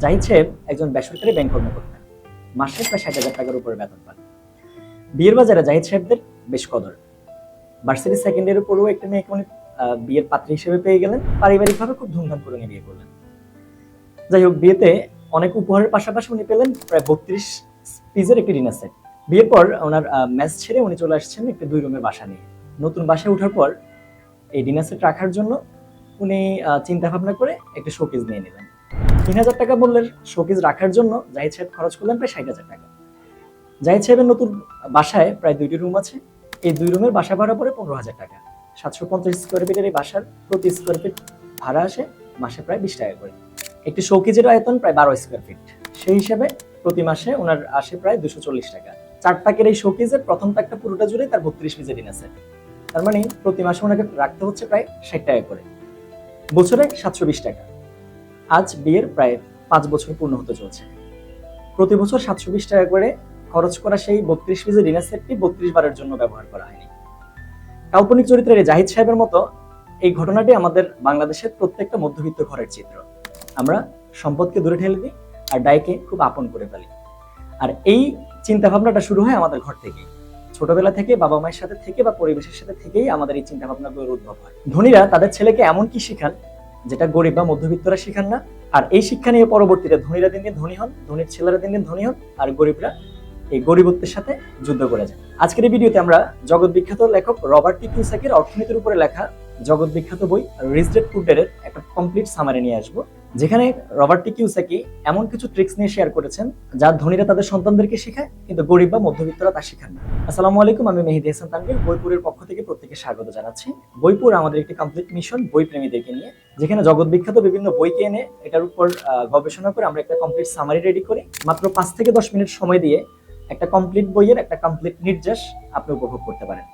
জাহিদ সাহেব একজন বেসরকারি ব্যাংক কর্মকর্তা, মাসে প্রায় 60,000 টাকার উপরে বেতন পান। বিয়ের বাজারে জাহিদ সাহেবদের বেশ কদর। ভার্সিটি সেকেন্ড ইয়ারের পরেও একটা মেয়েকে উনি বিয়ের পাত্রী হিসেবে পেয়ে গেলেন, পারিবারিকভাবে খুব ধুমধাম করে উনি বিয়ে করলেন। যাই হোক, বিয়েতে অনেক উপহারের পাশাপাশি উনি পেলেন প্রায় 32 পিসের একটি ডিনার সেট। বিয়ের পর ওনার মেস ছেড়ে উনি চলে আসছেন একটি 2 রুমের বাসা নিয়ে। নতুন বাসায় ওঠার পর এই ডিনার সেট রাখার জন্য উনি চিন্তা ভাবনা করে একটা শোকেস নিয়ে নিলেন। 3,000 টাকা মূল্যের শোকেস রাখার জন্য জাহিদ সাহেব খরচ করলেন প্রায় 60,000 টাকা। জাহিদ সাহেবের নতুন বাসায় প্রায় 2টি রুম আছে। এই 2 রুমের বাসা ভাড়া পড়ে 15,000 টাকা। 750 স্কোয়ার ফিটের এই বাসার প্রতি স্কোয়ার ফিট ভাড়া আসে মাসে প্রায় 20 টাকা করে। একটি শোকেজের আয়তন প্রায় 12 স্কোয়ার ফিট। সেই হিসাবে প্রতি মাসে ওনার আসে প্রায় 240 টাকা। 4 তাকের এই শোকেজের প্রথম তাকটা পুরোটা জুড়ে তার 32 পিসের ডিনার সেট। তার মানে প্রতি মাসে ওনাকে রাখতে হচ্ছে প্রায় 60 টাকা করে, বছরে 720 টাকা। আজ বিয়ের প্রায় 5 বছর পূর্ণ হতে চলছে। প্রতি বছর 720 টাকা করে খরচ করা সেই 32 পিসের ডিনার সেটটি 32 বারের জন্য ব্যবহার করা হয়নি। কাল্পনিক চরিত্রের জাহিদ সাহেবের মতো এই ঘটনাটি আমাদের বাংলাদেশের প্রত্যেকটা মধ্যবিত্ত ঘরের চিত্র। আমরা সম্পদকে দূরে ঠেলে দিই আর দায়কে খুব আপন করে ফেলি। আর এই চিন্তা ভাবনাটা শুরু হয় আমাদের ঘর থেকেই। ছোটবেলা থেকে বাবা মায়ের সাথে থেকে বা পরিবেশের সাথে থেকেই আমাদের এই চিন্তা ভাবনাগুলোর উদ্ভব হয়। ধনীরা তাদের ছেলেকে এমন কি শিখান যেটা গরিব বা মধ্যবিত্তরা শিখান না, আর এই শিক্ষা নিয়ে পরবর্তীতে ধনীরা দিন দিন ধনী হন, ধনীর ছেলেরা দিন দিন ধনী হন, আর গরিবরা এই গরিবত্বের সাথে যুদ্ধ করে যায়। আজকের এই ভিডিওতে আমরা জগৎ বিখ্যাত লেখক রবার্ট টি কিওসাকির অর্থনীতির উপরে লেখা জগৎ বিখ্যাত বই রিচ ড্যাড পুয়ার ড্যাডের একটা কমপ্লিট সামারি নিয়ে আসবো, যেখানে রবার্ট টি কিওসাকি এমন কিছু ট্রিক্স নিয়ে শেয়ার করেছেন যা ধনীরা তাদের সন্তানদেরকে শেখায় কিন্তু গরিব বা মধ্যবিত্তরা তা শেখান না। আসসালামু আলাইকুম, আমি মেহেদী হাসান তানভীর বইপুরের পক্ষ থেকে প্রত্যেককে স্বাগত জানাচ্ছি। বইপুর আমাদের একটি কমপ্লিট মিশন বই প্রেমীদেরকে নিয়ে, যেখানে জগৎ বিখ্যাত বিভিন্ন বইকে এনে এটার উপর গবেষণা করে আমরা একটা কমপ্লিট সামারি রেডি করি। মাত্র 5 থেকে 10 মিনিট সময় দিয়ে একটা কমপ্লিট বইয়ের একটা কমপ্লিট নির্যাস আপনি উপভোগ করতে পারেন।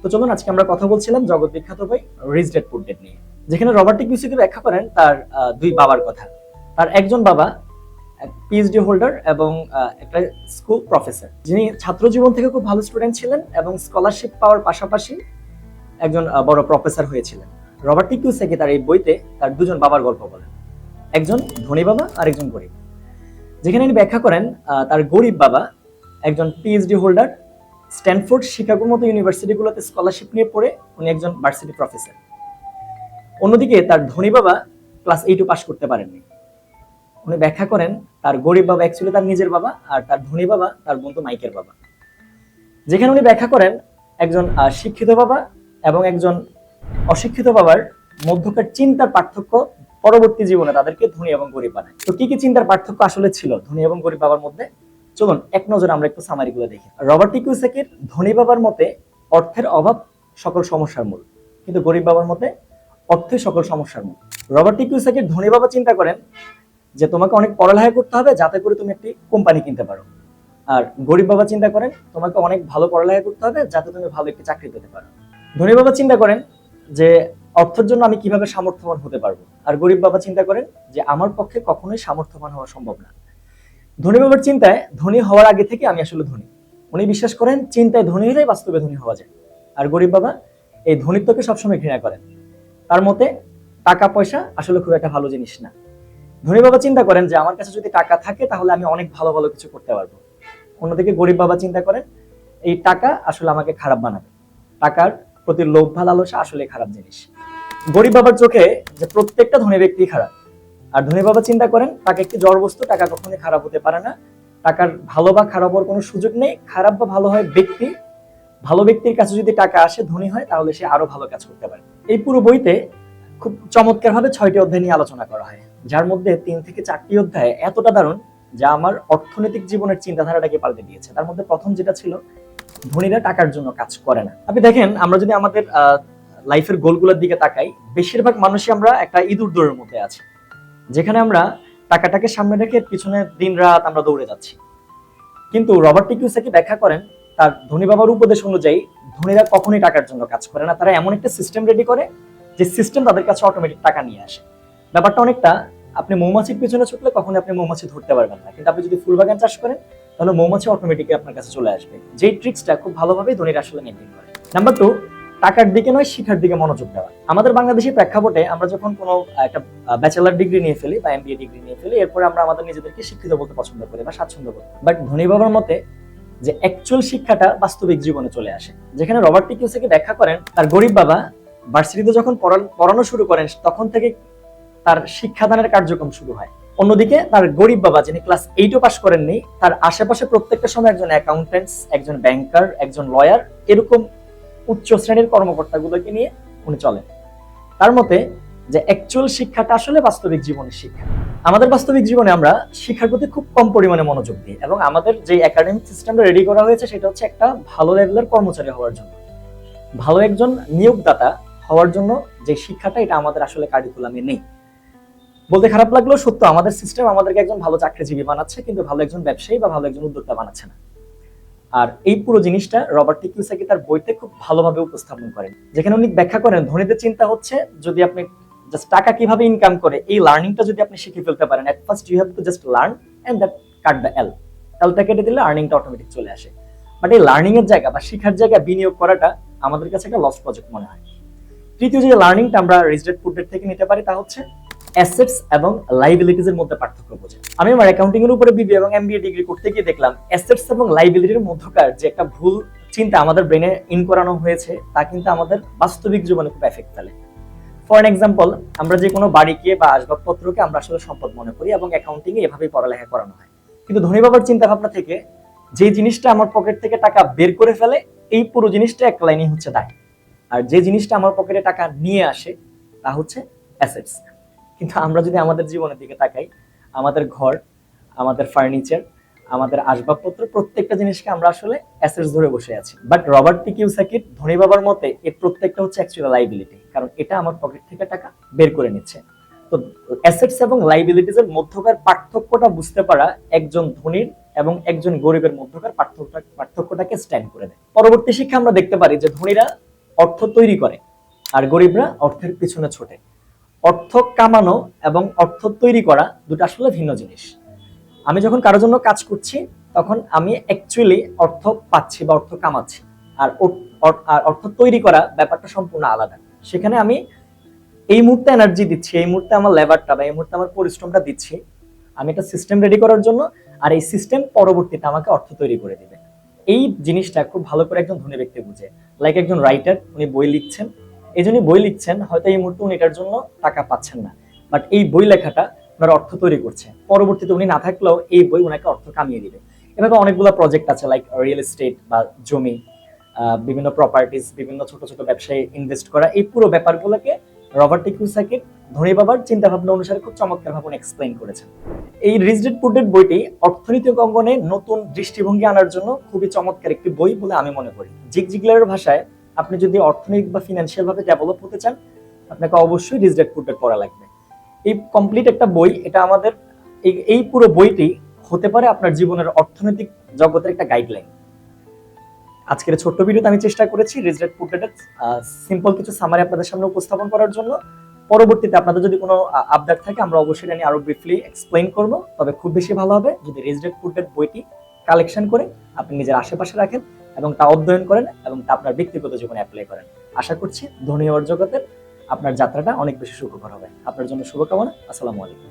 তো চলুন আজকে আমরা কথা বলছিলাম জগৎ বিখ্যাত বই রিচ ড্যাড পুয়ার ড্যাড নিয়ে, যেখানে রবার্ট টি কিওসাকি ব্যাখ্যা করেন তার 2 বাবার কথা। তার একজন বাবা পিএইচডি হোল্ডার এবং একটা স্কুল প্রফেসর, যিনি ছাত্র জীবন থেকে খুব ভালো স্টুডেন্ট ছিলেন এবং স্কলারশিপ পাওয়ার পাশাপাশি একজন বড় প্রফেসর হয়েছিলেন। রবার্ট টি কিওসাকি তার এই বইতে তার 2জন বাবার গল্প বলেন, একজন ধনী বাবা আর একজন গরিব। যেখানে তিনি ব্যাখ্যা করেন তার গরিব বাবা একজন পিএইচডি হোল্ডার, স্ট্যানফোর্ড, শিকাগোর মতো ইউনিভার্সিটিগুলোতে স্কলারশিপ নিয়ে পড়ে উনি একজন ভার্সিটি প্রফেসর। অন্যদিকে তার ধনী বাবা ক্লাস 8 পাস করতে পারেননি। উনি ব্যাখ্যা করেন তার গরিব বাবা অ্যাকচুয়ালি তার নিজের বাবা, আর তার ধনী বাবা তার বন্ধু মাইকের বাবা। যেখানে উনি ব্যাখ্যা করেন একজন শিক্ষিত বাবা এবং একজন অশিক্ষিত বাবার মধ্যকার চিন্তার পার্থক্য পরবর্তী জীবনে তাদেরকে ধনী এবং গরিব বানায়। তো কি কি চিন্তার পার্থক্য আসলে ছিল ধনী এবং গরিব বাবার মধ্যে, চলুন এক নজরে আমরা একটু সামারিগুলো দেখি। রবার্ট টি কিওসাকির ধনী বাবার মতে অর্থের অভাব সকল সমস্যার মূল, কিন্তু গরিব বাবার মতে অর্থই সকল সমস্যার মূল। রবার্ট টি কিওসাকির ধনী বাবা চিন্তা করেন যে তোমাকে অনেক পড়ালেখা করতে হবে যাতে করে তুমি একটি কোম্পানি কিনতে পারো, আর গরিব বাবা চিন্তা করেন তোমাকে অনেক ভালো পড়ালেখা করতে হবে যাতে তুমি ভালো একটি চাকরি পেতে পারো। ধনী বাবা চিন্তা করেন যে অর্থের জন্য আমি কিভাবে সামর্থ্যবান হতে পারবো, আর গরিব বাবা চিন্তা করেন যে আমার পক্ষে কখনোই সামর্থ্যবান হওয়া সম্ভব না। ধনী বাবার চিন্তায় ধনী হওয়ার আগে থেকে আমি আসলে ধনী। উনি বিশ্বাস করেন চিন্তায় ধনী হলেই বাস্তবে ধনী হওয়া যায়। আর গরিব বাবা এই ধনীত্বকে সবসময় ঘৃণা করেন। তার মতে টাকা পয়সা আসলে খুব একটা ভালো জিনিস না। ধনী বাবা চিন্তা করেন যে আমার কাছে যদি টাকা থাকে তাহলে আমি অনেক ভালো ভালো কিছু করতে পারবো। অন্যদিকে গরিব বাবা চিন্তা করেন এই টাকা আসলে আমাকে খারাপ বানাবে। টাকার প্রতি লোভ লালসা আসলে খারাপ জিনিস। গরিব বাবার চোখে যে প্রত্যেকটা ধনী ব্যক্তি খারাপ, আর ধনী বাবা চিন্তা করেন টাকা একটি জড় বস্তু, টাকা কখনোই খারাপ হতে পারে না। টাকার ভালো বা খারাপ হওয়ার কোনো সুযোগ নেই। খারাপ বা ভালো হয় ব্যক্তি। ভালো ব্যক্তির কাছে যদি টাকা আসে, ধনী হয়, তাহলে সে আরো ভালো কাজ করতে পারে। এই পুরো বইতে খুব চমৎকার ভাবে 6টি অধ্যায় নিয়ে আলোচনা করা হয়, যার মধ্যে 3 থেকে 4টি অধ্যায় এতটা দারুণ যা আমার অর্থনৈতিক জীবনের চিন্তাধারাটাকে পাল্টে দিয়েছে। তার মধ্যে প্রথম যেটা ছিল ধনীরা টাকার জন্য কাজ করে না। আপনি দেখেন আমরা যদি আমাদের লাইফের গোলগুলোর দিকে তাকাই, বেশিরভাগ মানুষই আমরা একটা ইঁদুর দৌড়ের মধ্যে আছি, যেখানে আমরা টাকাটাকে সামনে রেখে পিছনে দিন রাত আমরা দৌড়ে যাচ্ছি। কিন্তু রবার্ট টি কিওসাকি ব্যাখ্যা করেন তার ধনী বাবার উপদেশ অনুযায়ী ধনীরা কখনোই টাকার জন্য কাজ করে না। তারা এমন একটা সিস্টেম রেডি করে যে সিস্টেম তাদের কাছে অটোমেটিক টাকা নিয়ে আসে। ব্যাপারটা অনেকটা আপনি মৌমাছির পিছনে ছুটলে কখনো আপনি মৌমাছি ধরতে পারবেন না, কিন্তু আপনি যদি ফুল বাগান চাষ করেন তাহলে মৌমাছি অটোমেটিকলি আপনার কাছে চলে আসবে। যেই ট্রিক্সটা খুব ভালোভাবে ধনীরা আসলে মেনটেন করে। নাম্বার 2, টাকার দিকে নয়, শিক্ষার দিকে মনোযোগ দেওয়া। আমাদের বাংলাদেশি প্রেক্ষাপটে আমরা যখন কোনো একটা ব্যাচেলার ডিগ্রি নিয়ে ফেলি বা এমবিএ ডিগ্রি নিয়ে ফেলি, এরপরে আমরা আমাদের নিজেদেরকে শিক্ষিত বলতে পছন্দ করি বা স্বাচ্ছন্দ্য করি। বাট ধনী বাবার মতে যে অ্যাকচুয়াল শিক্ষাটা বাস্তবিক জীবনে চলে আসে, যেখানে রবার্ট টি কিওসাকি ব্যাখ্যা করেন তার গরিব বাবা ভার্সিটিতে যখন পড়ানো শুরু করেন তখন থেকে তার শিক্ষাদানের কার্যক্রম শুরু হয়। অন্যদিকে তার গরিব বাবা যিনি ক্লাস 8ও পাস করেননি, তার আশেপাশে প্রত্যেকটা সময় একজন অ্যাকাউন্টেন্টস, একজন ব্যাংকার, একজন লয়ার, এরকম উচ্চ শ্রেণীর কর্মকর্তাগুলোকে নিয়ে উনি চলেন। তার মতে যে অ্যাকচুয়াল শিক্ষাটা আসলে বাস্তবিক জীবনের শিক্ষা। আমাদের বাস্তবিক জীবনে আমরা শিক্ষার প্রতি খুব কম পরিমাণে মনোযোগ দিই, এবং আমাদের যে একাডেমিক সিস্টেমটা রেডি করা হয়েছে সেটা হচ্ছে একটা ভালো লেভেলের কর্মচারী হওয়ার জন্য, ভালো একজন নিয়োগদাতা হওয়ার জন্য যে শিক্ষাটা, এটা আমাদের আসলে কারিকুলামে নেই। বলতে খারাপ লাগলেও সত্য, আমাদের সিস্টেম আমাদেরকে একজন ভালো চাকরিজীবী বানাচ্ছে, কিন্তু ভালো একজন ব্যবসায়ী বা ভালো একজন উদ্যোক্তা বানাচ্ছে না। আর এই পুরো জিনিসটা রবার্ট টি কিওসাকি তার বইতে খুব ভালোভাবে উপস্থাপন করেন, যেখানে উনি ব্যাখ্যা করেন ধনীদের চিন্তা হচ্ছে যদি আপনি জাস্ট টাকা কিভাবে ইনকাম করে এই লার্নিংটা যদি আপনি শিখে ফেলতে পারেন, at first you have to just learn and that cut the এলটা কেটে দিলে আর্নিংটা অটোমেটিক চলে আসে। বাট এই লার্নিং এর জায়গা বা শিখার জায়গা বিনিয়োগ করাটা আমাদের কাছে একটা লস প্রজেক্ট মনে হয়। তৃতীয় যে লার্নিংটা আমরা রিচ ড্যাড পুয়ার ড্যাড থেকে নিতে পারি তা হচ্ছে অ্যাসেটস এবং লাইবিলিটিজ এর মধ্যে পার্থক্য বোঝা। আমি আমার অ্যাকাউন্টিং এর উপরে বিবিএ এবং এমবিএ ডিগ্রি করতে গিয়ে দেখলাম অ্যাসেটস এবং লাইবিলিটির মধ্যকার যে একটা ভুল চিন্তা আমাদের ব্রেনে ইন করানো হয়েছে, তা কিন্তু আমাদের বাস্তবিক জীবনে খুব এফেক্ট ফেলে। ফর এন এক্সাম্পল, আমরা যে কোনো বাড়িকে বা আসবাবপত্রকে আমরা আসলে সম্পদ মনে করি, এবং অ্যাকাউন্টিং এ এভাবেই পড়ালেখা করানো হয়। কিন্তু ধনী বাবার চিন্তা ভাবনা থেকে যে জিনিসটা আমার পকেট থেকে টাকা বের করে ফেলে, এই পুরো জিনিসটা এক লাইনই হচ্ছে দায়। আর যে জিনিসটা আমার পকেটে টাকা নিয়ে আসে তা হচ্ছে অ্যাসেটস। কিন্তু আমরা যদি আমাদের জীবনের দিকে তাকাই, আমাদের ঘর, আমাদের ফার্নিচার, আমাদের আসবাবপত্র, প্রত্যেকটা জিনিসকে আমরা আসলে অ্যাসেটস ধরে বসে আছি। বাট রবার্ট টি কিওসাকির ধনী বাবার মতে এর প্রত্যেকটা হচ্ছে অ্যাকচুয়ালি লাইবিলিটি, কারণ এটা আমার পকেট থেকে টাকা বের করে নিচ্ছে। তো অ্যাসেটস এবং লাইবিলিটিজ এর মধ্যকার পার্থক্যটা বুঝতে পারা একজন ধনীর এবং একজন গরিবের মধ্যকার পার্থক্যটাকে স্ট্যান্ড করে দেয়। পরবর্তী শিক্ষা আমরা দেখতে পারি যে ধনীরা অর্থ তৈরি করে আর গরিবরা অর্থের পিছনে ছোটে। অর্থ কামানো এবং অর্থ তৈরি করা দুটো আসলে ভিন্ন জিনিস। আমি যখন কারোর জন্য কাজ করছি তখন আমি অ্যাকচুয়ালি অর্থ পাচ্ছি বা অর্থ কামাচ্ছি, আর অর্থ তৈরি করা ব্যাপারটা সম্পূর্ণ আলাদা। সেখানে আমি এই মুহূর্তে এনার্জি দিচ্ছি, এই মুহূর্তে আমার লেবারটা বা এই মুহূর্তে আমার পরিশ্রমটা দিচ্ছি আমি একটা সিস্টেম রেডি করার জন্য, আর এই সিস্টেম পরবর্তীতে আমাকে অর্থ তৈরি করে দিবে। এই জিনিসটা খুব ভালো করে একজন ধনী ব্যক্তি বুঝে। লাইক একজন রাইটার, উনি বই লিখছেন, এই জন্য বই লিখছেন, হয়তো এই মুহূর্তে উনি এটার জন্য টাকা পাচ্ছেন না, বাট এই বই লেখাটা ওনার অর্থ তৈরি করছে, পরবর্তীতে উনি না থাকলেও এই বই ওনাকে অর্থ কামিয়ে দিবে। এভাবে অনেকগুলো প্রজেক্ট আছে, লাইক রিয়েল এস্টেট বা জমি, বিভিন্ন প্রপার্টিজ, বিভিন্ন ছোট ছোট ব্যবসায় ইনভেস্ট করা, এই পুরো ব্যাপারগুলোকে রবার্ট টি কিওসাকির ধনী বাবার চিন্তা ভাবনা অনুসারে খুব চমৎকার ভাবে এক্সপ্লেইন করেছেন। এই রিচ ড্যাড পুয়ার ড্যাড বইটি অর্থনৈতিক অঙ্গনে নতুন দৃষ্টিভঙ্গি আনার জন্য খুবই চমৎকার একটি বই বলে আমি মনে করি। জিগ জিগলারের ভাষায় আপনি যদি অর্থনৈতিক বা ফিনান্সিয়াল ভাবে ডেভেলপ হতে চান, আপনাকে অবশ্যই রিচ ড্যাড পুয়ার ড্যাড পড়া লাগবে। এই কমপ্লিট একটা বই, এটা আমাদের এই পুরো বইটি হতে পারে আপনার জীবনের অর্থনৈতিক জগতের একটা গাইডলাইন। আজকের ছোট্ট ভিডিওতে আমি চেষ্টা করেছি rich dad poor dad simple কিছু সামারি আপনাদের সামনে উপস্থাপন করার জন্য। পরবর্তীতে আপনাদের যদি কোনো আপডেট থাকে আমরা অবশ্যই এটা নিয়ে আরো ব্রিফলি এক্সপ্লেইন করব। তবে খুব বেশি ভালো হবে যদি রিচ ড্যাড পুয়ার ড্যাড বইটি কালেকশন করে আপনি নিজের আশেপাশে রাখেন এবং তা অধ্যয়ন করেন এবং তা আপনার ব্যক্তিগত জীবনে অ্যাপ্লাই করেন। আশা করছি ধনী হওয়ার জগতের আপনার যাত্রাটা অনেক বেশি সুখকর হবে। আপনার জন্য শুভকামনা। আসসালামু আলাইকুম।